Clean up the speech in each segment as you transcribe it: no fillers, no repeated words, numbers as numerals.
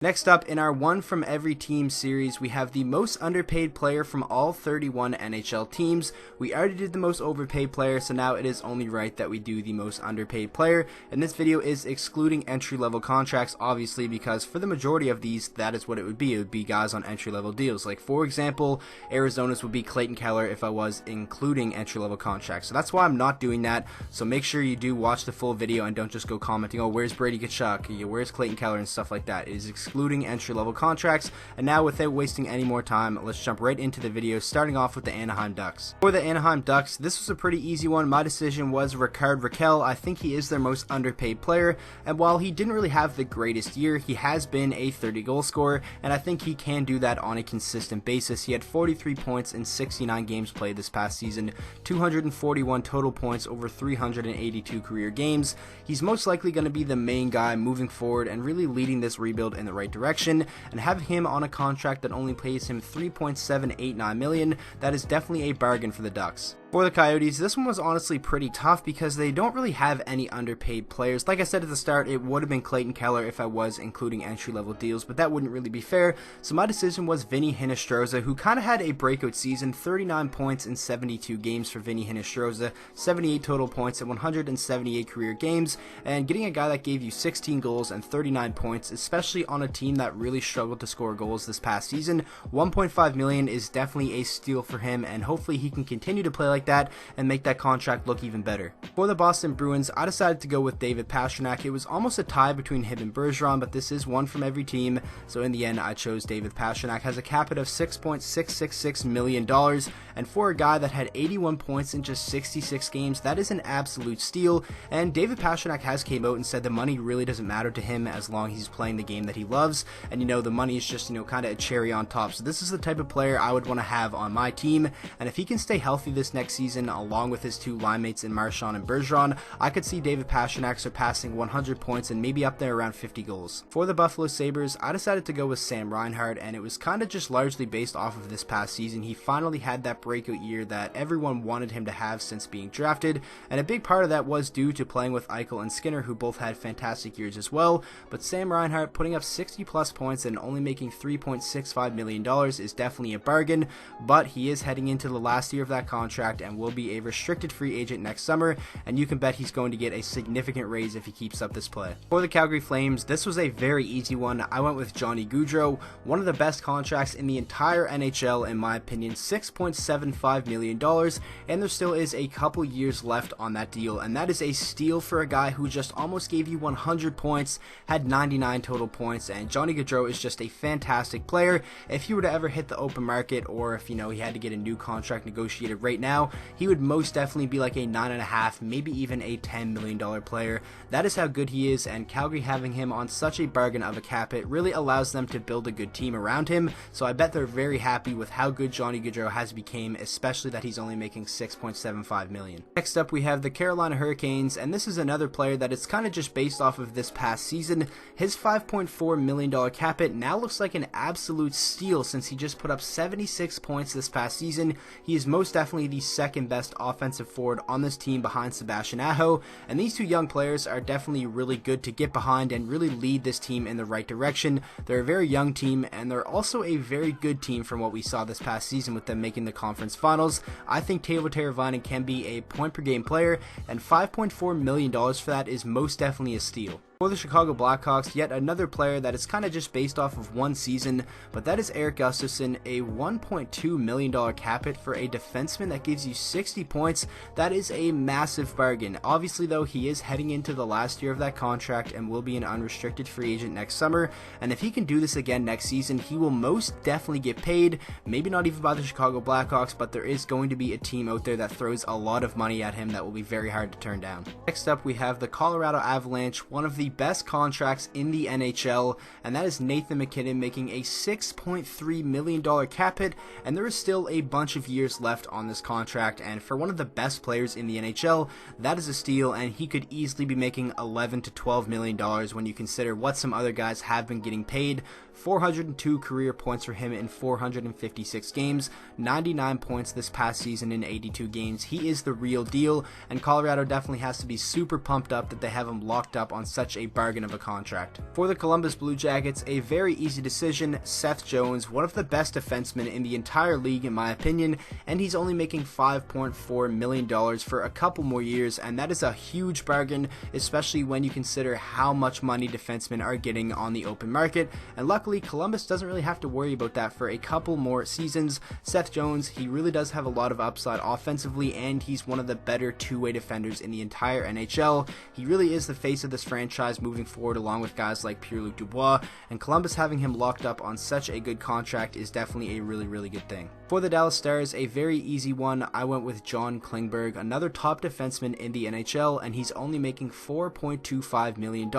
Next up, in our one from every team series, we have the most underpaid player from all 31 NHL teams. We already did the most overpaid player, so now it is only right that we do the most underpaid player. And this video is excluding entry-level contracts, obviously, because for the majority of these, that is what it would be. It would be guys on entry-level deals. Like, for example, Arizona's would be Clayton Keller if I was including entry-level contracts. So that's why I'm not doing that. So make sure you do watch the full video and don't just go commenting, oh, where's Brady Tkachuk? Where's Clayton Keller? And stuff like that. It is excluding entry-level contracts. And now, without wasting any more time, let's jump right into the video, starting off with the Anaheim Ducks. For the Anaheim Ducks, this was a pretty easy one. My decision was Rickard Rakell. I think he is their most underpaid player, and while he didn't really have the greatest year, he has been a 30-goal scorer, and I think he can do that on a consistent basis. He had 43 points in 69 games played this past season, 241 total points over 382 career games. He's most likely going to be the main guy moving forward and really leading this rebuild in the right direction. And having him on a contract that only pays him $3.789 million, that is definitely a bargain for the Ducks. For the Coyotes, this one was honestly pretty tough because they don't really have any underpaid players. Like I said at the start, it would have been Clayton Keller if I was including entry-level deals, but that wouldn't really be fair. So my decision was Vinny Hinostroza, who kind of had a breakout season, 39 points in 72 games for Vinny Hinostroza, 78 total points in 178 career games, and getting a guy that gave you 16 goals and 39 points, especially on a team that really struggled to score goals this past season, $1.5 million is definitely a steal for him, and hopefully he can continue to play like that and make that contract look even better. For the Boston Bruins, I decided to go with David Pastrnak. It was almost a tie between him and Bergeron, but this is one from every team, so in the end I chose David Pastrnak. Has a cap hit of $6.666 million, and for a guy that had 81 points in just 66 games, that is an absolute steal. And David Pastrnak has came out and said the money really doesn't matter to him as long as he's playing the game that he loves, and the money is just kind of a cherry on top. So this is the type of player I would want to have on my team, and if he can stay healthy this next season along with his two line mates in Marchand and Bergeron, I could see David Pastrnak surpassing 100 points and maybe up there around 50 goals. For the Buffalo Sabres, I decided to go with Sam Reinhart, and it was kind of just largely based off of this past season. He finally had that breakout year that everyone wanted him to have since being drafted, and a big part of that was due to playing with Eichel and Skinner, who both had fantastic years as well. But Sam Reinhart putting up 60 plus points and only making $3.65 million is definitely a bargain, but he is heading into the last year of that contract and will be a restricted free agent next summer, and you can bet he's going to get a significant raise if he keeps up this play. For the Calgary Flames, this was a very easy one. I went with Johnny Gaudreau, one of the best contracts in the entire NHL in my opinion, $6.75 million, and there still is a couple years left on that deal, and that is a steal for a guy who just almost gave you 100 points, had 99 total points, and Johnny Gaudreau is just a fantastic player. If he were to ever hit the open market, or if he had to get a new contract negotiated right now, he would most definitely be like a 9.5, maybe even a $10 million player. That is how good he is, and Calgary having him on such a bargain of a cap hit really allows them to build a good team around him, so I bet they're very happy with how good Johnny Gaudreau has become, especially that he's only making $6.75 million. Next up, we have the Carolina Hurricanes, and this is another player that is kind of just based off of this past season. His $5.4 million cap hit now looks like an absolute steal since he just put up 76 points this past season. He is most definitely the second best offensive forward on this team behind Sebastian Aho, and these two young players are definitely really good to get behind and really lead this team in the right direction. They're a very young team, and they're also a very good team from what we saw this past season with them making the conference finals. I think Teuvo Teravainen can be a point per game player, and $5.4 million for that is most definitely a steal. For the Chicago Blackhawks, yet another player that is kind of just based off of one season, but that is Erik Gustafsson, a $1.2 million cap hit for a defenseman that gives you 60 points. That is a massive bargain. Obviously though, he is heading into the last year of that contract and will be an unrestricted free agent next summer, and if he can do this again next season, he will most definitely get paid, maybe not even by the Chicago Blackhawks, but there is going to be a team out there that throws a lot of money at him that will be very hard to turn down. Next up, we have the Colorado Avalanche, one of the best contracts in the NHL, and that is Nathan MacKinnon making a $6.3 million cap hit, and there is still a bunch of years left on this contract, and for one of the best players in the NHL, that is a steal, and he could easily be making $11 to $12 million when you consider what some other guys have been getting paid. 402 career points for him in 456 games, 99 points this past season in 82 games. He is the real deal, and Colorado definitely has to be super pumped up that they have him locked up on such a bargain of a contract. For the Columbus Blue Jackets, a very easy decision. Seth Jones, one of the best defensemen in the entire league in my opinion, and he's only making $5.4 million for a couple more years, and that is a huge bargain, especially when you consider how much money defensemen are getting on the open market. And luckily, Columbus doesn't really have to worry about that for a couple more seasons. Seth Jones, he really does have a lot of upside offensively, and he's one of the better two-way defenders in the entire NHL. He really is the face of this franchise moving forward, along with guys like Pierre-Luc Dubois, and Columbus having him locked up on such a good contract is definitely a really good thing. For the Dallas Stars, a very easy one. I went with John Klingberg, another top defenseman in the NHL, and he's only making $4.25 million,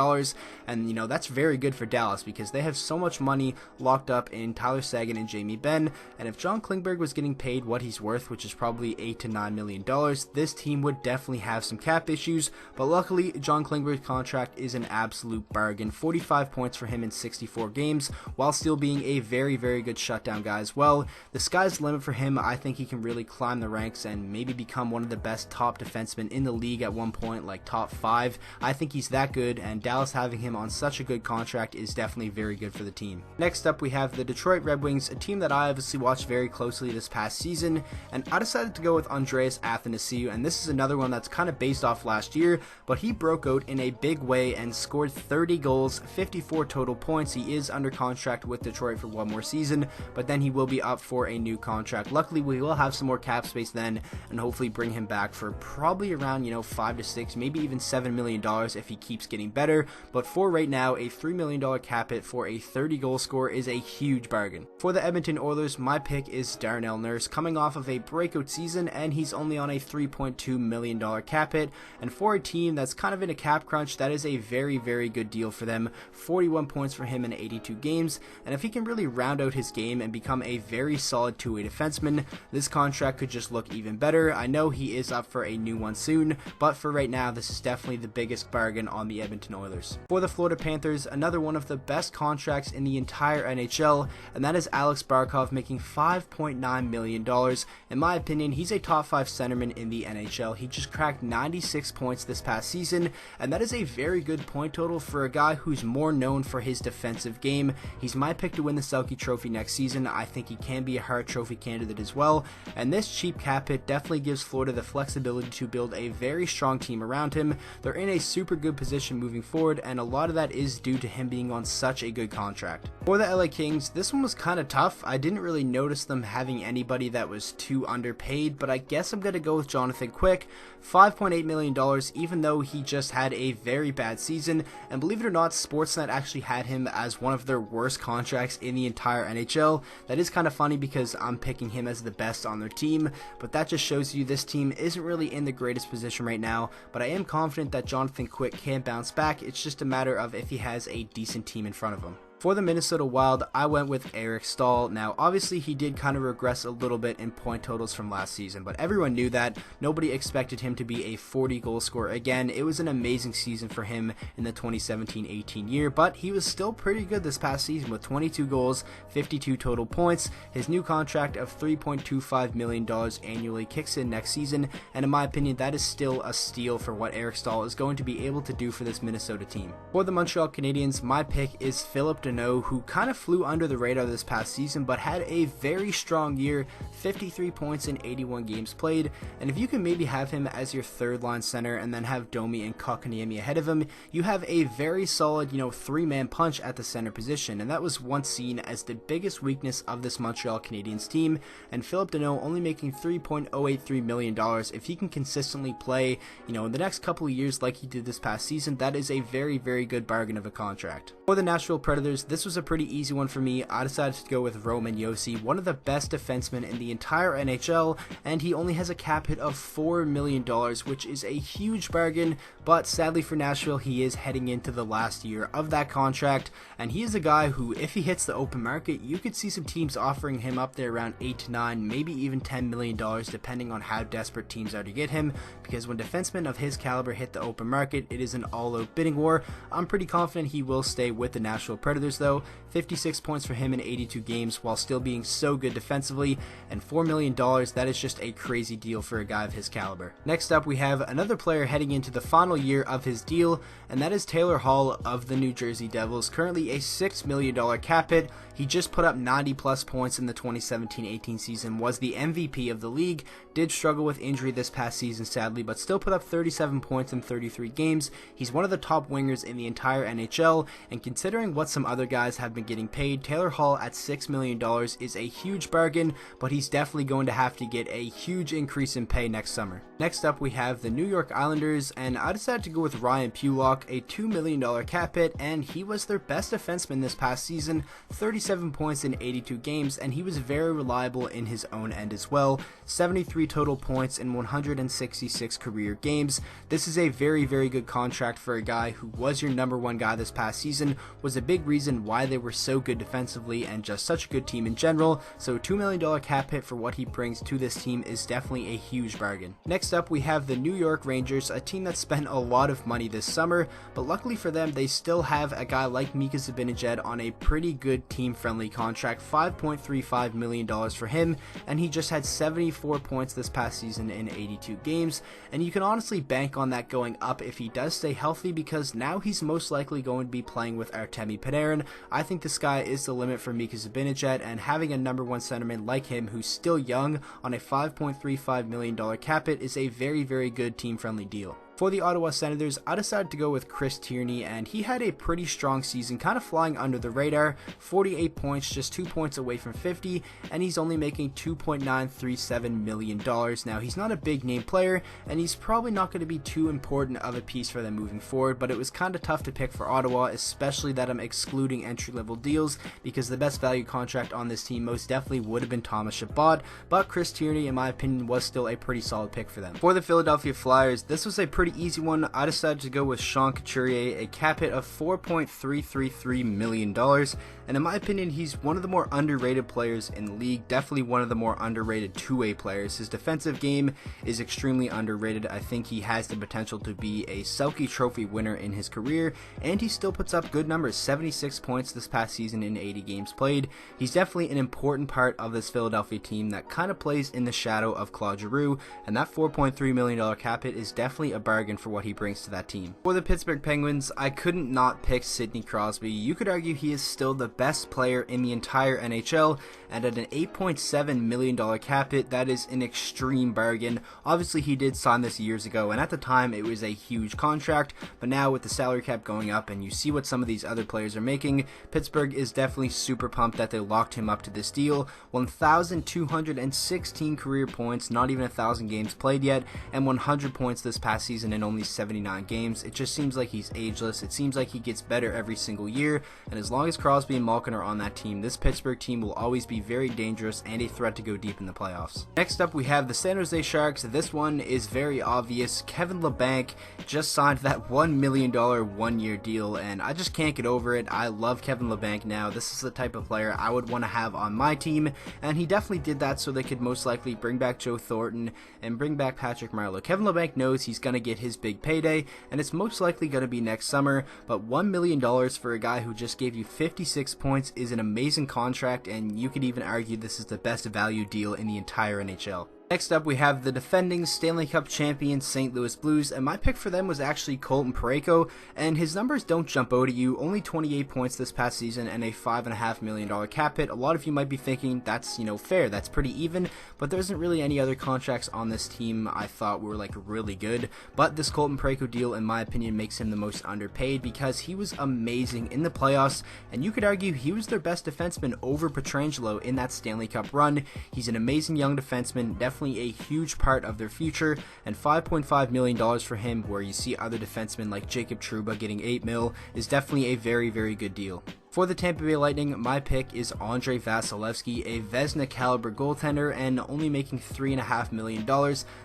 and that's very good for Dallas because they have so much money locked up in Tyler Seguin and Jamie Benn, and if John Klingberg was getting paid what he's worth, which is probably $8 to $9 million, this team would definitely have some cap issues, but luckily John Klingberg's contract is an absolute bargain. 45 points for him in 64 games, while still being a very good shutdown guy as well. The sky's the limit for him. I think he can really climb the ranks and maybe become one of the best top defensemen in the league at one point, like top 5. I think he's that good, and Dallas having him on such a good contract is definitely very good for the team. Next up, we have the Detroit Red Wings, a team that I obviously watched very closely this past season, and I decided to go with Andreas Athanasiou, and this is another one that's kind of based off last year, but he broke out in a big way and scored 30 goals, 54 total points. He is under contract with Detroit for one more season, but then he will be up for a new contract. Luckily, we will have some more cap space then, and hopefully bring him back for probably around 5 to 6, maybe even $7 million if he keeps getting better, but for right now, a $3 million cap hit for a 30 goal score is a huge bargain. For the Edmonton Oilers, my pick is Darnell Nurse, coming off of a breakout season, and he's only on a $3.2 million cap hit, and for a team that's kind of in a cap crunch, that is a very good deal for them. 41 points for him in 82 games, and if he can really round out his game and become a very solid two-way defenseman, this contract could just look even better. I know he is up for a new one soon, but for right now, this is definitely the biggest bargain on the Edmonton Oilers. For the Florida Panthers, another one of the best contracts in the entire NHL, and that is Alex Barkov making $5.9 million. In my opinion, he's a top 5 centerman in the NHL. He just cracked 96 points this past season, and that is a very good point total for a guy who's more known for his defensive game. He's my pick to win the Selke Trophy next season. I think he can be a Hart Trophy candidate as well, and this cheap cap hit definitely gives Florida the flexibility to build a very strong team around him. They're in a super good position moving forward, and a lot of that is due to him being on such a good contract. For the LA Kings, this one was kind of tough. I didn't really notice them having anybody that was too underpaid, but I guess I'm going to go with Jonathan Quick. $5.8 million, even though he just had a very bad season, and believe it or not, Sportsnet actually had him as one of their worst contracts in the entire NHL. That is kind of funny because I'm picking him as the best on their team, but that just shows you this team isn't really in the greatest position right now, but I am confident that Jonathan Quick can bounce back. It's just a matter of if he has a decent team in front of him. For the Minnesota Wild, I went with Eric Staal. Now, obviously, he did kind of regress a little bit in point totals from last season, but everyone knew that. Nobody expected him to be a 40 goal scorer again. It was an amazing season for him in the 2017-18 year, but he was still pretty good this past season with 22 goals, 52 total points. His new contract of $3.25 million annually kicks in next season, and in my opinion, that is still a steal for what Eric Staal is going to be able to do for this Minnesota team. For the Montreal Canadiens, my pick is Philip Deneau, who kind of flew under the radar this past season, but had a very strong year, 53 points in 81 games played, and if you can maybe have him as your third line center and then have Domi and Kotkaniemi ahead of him, you have a very solid, three-man punch at the center position, and that was once seen as the biggest weakness of this Montreal Canadiens team, and Philip Deneau only making $3.083 million. If he can consistently play, in the next couple of years like he did this past season, that is a very good bargain of a contract. For the Nashville Predators, this was a pretty easy one for me. I decided to go with Roman Josi, one of the best defensemen in the entire NHL, and he only has a cap hit of $4 million, which is a huge bargain, but sadly for Nashville, he is heading into the last year of that contract, and he is a guy who, if he hits the open market, you could see some teams offering him up there around 8 to 9, maybe even $10 million, depending on how desperate teams are to get him, because when defensemen of his caliber hit the open market, it is an all-out bidding war. I'm pretty confident he will stay with the Nashville Predators, Oilers though, 56 points for him in 82 games while still being so good defensively, and $4 million, that is just a crazy deal for a guy of his caliber. Next up, we have another player heading into the final year of his deal, and that is Taylor Hall of the New Jersey Devils, currently a $6 million cap hit. He just put up 90 plus points in the 2017-18 season, was the MVP of the league, did struggle with injury this past season sadly, but still put up 37 points in 33 games. He's one of the top wingers in the entire NHL, and considering what some other guys have been getting paid, Taylor Hall at $6 million is a huge bargain, but he's definitely going to have to get a huge increase in pay next summer. Next up, we have the New York Islanders, and I decided to go with Ryan Pulock, a $2 million cap hit, and he was their best defenseman this past season, 37 points in 82 games, and he was very reliable in his own end as well, 73 total points in 166 career games. This is a very, very good contract for a guy who was your number one guy this past season, was a big reason why they were so good defensively and just such a good team in general, so $2 million cap hit for what he brings to this team is definitely a huge bargain. Next up, we have the New York Rangers, a team that spent a lot of money this summer, but luckily for them, they still have a guy like Mika Zibanejad on a pretty good team-friendly contract, $5.35 million for him, and he just had 74 points this past season in 82 games, and you can honestly bank on that going up if he does stay healthy, because now he's most likely going to be playing with Artemi Panarin. I think the sky is the limit for Mika Zibanejad, and having a number one centerman like him who's still young on a $5.35 million cap hit is a very, very good team-friendly deal. For the Ottawa Senators, I decided to go with Chris Tierney, and he had a pretty strong season, kind of flying under the radar, 48 points, just 2 points away from 50, and he's only making $2.937 million. Now, he's not a big name player, and he's probably not going to be too important of a piece for them moving forward, but it was kind of tough to pick for Ottawa, especially that I'm excluding entry-level deals, because the best value contract on this team most definitely would have been Thomas Chabot, but Chris Tierney, in my opinion, was still a pretty solid pick for them. For the Philadelphia Flyers, this was a pretty easy one. I decided to go with Sean Couturier, a cap hit of $4.333 million, and in my opinion, he's one of the more underrated players in the league, definitely one of the more underrated two-way players. His defensive game is extremely underrated. I think he has the potential to be a Selke Trophy winner in his career, and he still puts up good numbers, 76 points this past season in 80 games played. He's definitely an important part of this Philadelphia team that kind of plays in the shadow of Claude Giroux, and that $4.3 million cap hit is definitely a bargain for what he brings to that team. For the Pittsburgh Penguins, I couldn't not pick Sidney Crosby. You could argue he is still the best player in the entire NHL, and at an $8.7 million cap hit, that is an extreme bargain. Obviously, he did sign this years ago, and at the time, it was a huge contract, but now with the salary cap going up and you see what some of these other players are making, Pittsburgh is definitely super pumped that they locked him up to this deal. 1,216 career points, not even 1,000 games played yet, and 100 points this past season in only 79 games. It just seems like he's ageless. It seems like he gets better every single year, and as long as Crosby and Malkin are on that team, this Pittsburgh team will always be very dangerous and a threat to go deep in the playoffs. Next up, we have the San Jose Sharks. This one is very obvious. Kevin Labanc just signed that $1 million one-year deal, and I just can't get over it. I love Kevin Labanc now. This is the type of player I would want to have on my team, and he definitely did that so they could most likely bring back Joe Thornton and bring back Patrick Marleau. Kevin Labanc knows he's going to get his big payday, and it's most likely going to be next summer, but $1 million for a guy who just gave you 56 points is an amazing contract, and you could even argue this is the best value deal in the entire NHL. Next up, we have the defending Stanley Cup champion St. Louis Blues, and my pick for them was actually Colton Parayko, and his numbers don't jump out at you. Only 28 points this past season and a $5.5 million cap hit. A lot of you might be thinking that's, fair, that's pretty even, but there isn't really any other contracts on this team I thought were really good. But this Colton Parayko deal, in my opinion, makes him the most underpaid because he was amazing in the playoffs, and you could argue he was their best defenseman over Pietrangelo in that Stanley Cup run. He's an amazing young defenseman, definitely a huge part of their future, and $5.5 million for him, where you see other defensemen like Jacob Trouba getting $8 million, is definitely a very, very good deal. For the Tampa Bay Lightning, my pick is Andrei Vasilevsky, a Vezina caliber goaltender, and only making $3.5 million.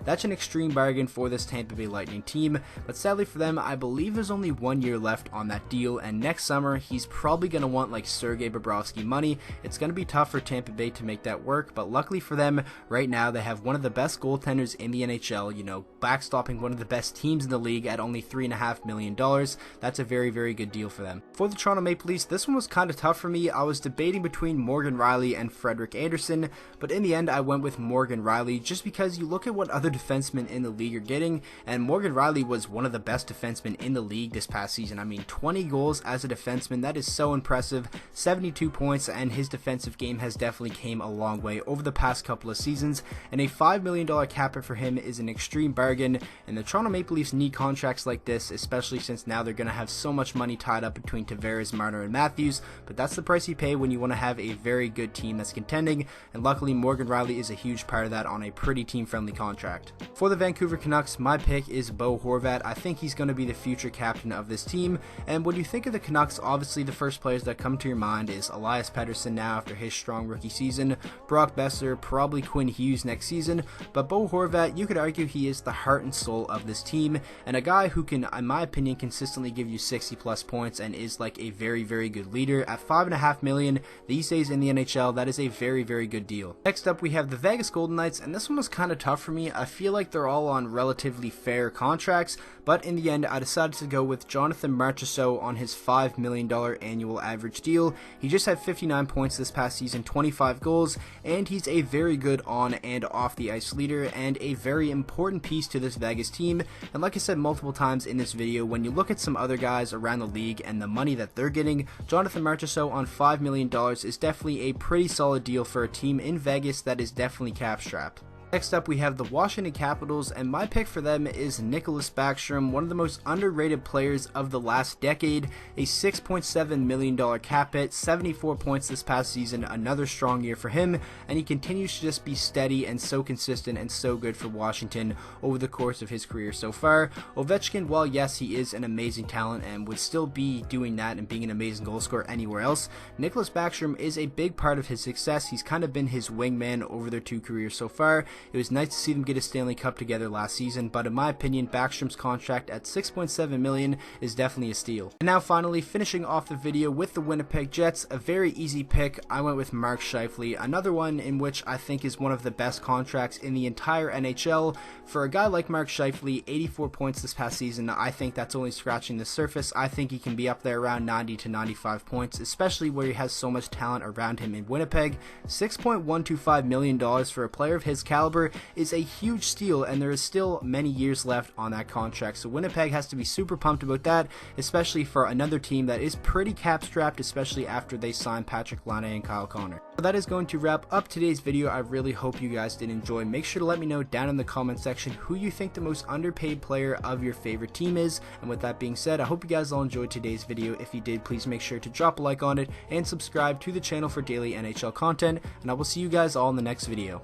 That's an extreme bargain for this Tampa Bay Lightning team, but sadly for them, I believe there's only 1 year left on that deal, and next summer, he's probably going to want Sergei Bobrovsky money. It's going to be tough for Tampa Bay to make that work, but luckily for them, right now, they have one of the best goaltenders in the NHL, backstopping one of the best teams in the league at only $3.5 million. That's a very, very good deal for them. For the Toronto Maple Leafs, this one one was kind of tough for me. I was debating between Morgan Rielly and Frederik Andersen, but in the end I went with Morgan Rielly just because you look at what other defensemen in the league are getting, and Morgan Rielly was one of the best defensemen in the league this past season. I mean, 20 goals as a defenseman, that is so impressive, 72 points, and his defensive game has definitely came a long way over the past couple of seasons, and a $5 million cap hit for him is an extreme bargain, and the Toronto Maple Leafs need contracts like this, especially since now they're going to have so much money tied up between Tavares, Marner, and Matthews, but that's the price you pay when you want to have a very good team that's contending, and luckily Morgan Rielly is a huge part of that on a pretty team-friendly contract. For the Vancouver Canucks, my pick is Bo Horvat. I think he's going to be the future captain of this team, and when you think of the Canucks, obviously the first players that come to your mind is Elias Pettersson now after his strong rookie season, Brock Besser, probably Quinn Hughes next season, but Bo Horvat, you could argue he is the heart and soul of this team, and a guy who can, in my opinion, consistently give you 60 plus points and is like a very, very good leader. At $5.5 million these days in the NHL, that is a very, very good deal. Next up, we have the Vegas Golden Knights, and this one was kind of tough for me. I feel like they're all on relatively fair contracts, but in the end, I decided to go with Jonathan Marchessault on his $5 million annual average deal. He just had 59 points this past season, 25 goals, and he's a very good on and off the ice leader and a very important piece to this Vegas team. And like I said multiple times in this video, when you look at some other guys around the league and the money that they're getting, Jonathan Marchessault on $5 million is definitely a pretty solid deal for a team in Vegas that is definitely cap strapped. Next up, we have the Washington Capitals, and my pick for them is Nicholas Backstrom, one of the most underrated players of the last decade. A $6.7 million cap hit, 74 points this past season, another strong year for him, and he continues to just be steady and so consistent and so good for Washington over the course of his career so far. Ovechkin, while yes, he is an amazing talent and would still be doing that and being an amazing goal scorer anywhere else, Nicholas Backstrom is a big part of his success. He's kind of been his wingman over their two careers so far. It was nice to see them get a Stanley Cup together last season, but in my opinion, Backstrom's contract at $6.7 million is definitely a steal. And now finally, finishing off the video with the Winnipeg Jets, a very easy pick. I went with Mark Scheifele, another one in which I think is one of the best contracts in the entire NHL. For a guy like Mark Scheifele, 84 points this past season, I think that's only scratching the surface. I think he can be up there around 90 to 95 points, especially where he has so much talent around him in Winnipeg. $6.125 million for a player of his caliber is a huge steal, and there is still many years left on that contract, so Winnipeg has to be super pumped about that, especially for another team that is pretty cap strapped, especially after they sign Patrick Laine and Kyle Connor. So that is going to wrap up today's video. I really hope you guys did enjoy. Make sure to let me know down in the comment section who you think the most underpaid player of your favorite team is, and with that being said, I hope you guys all enjoyed today's video. If you did, please make sure to drop a like on it and subscribe to the channel for daily NHL content, and I will see you guys all in the next video.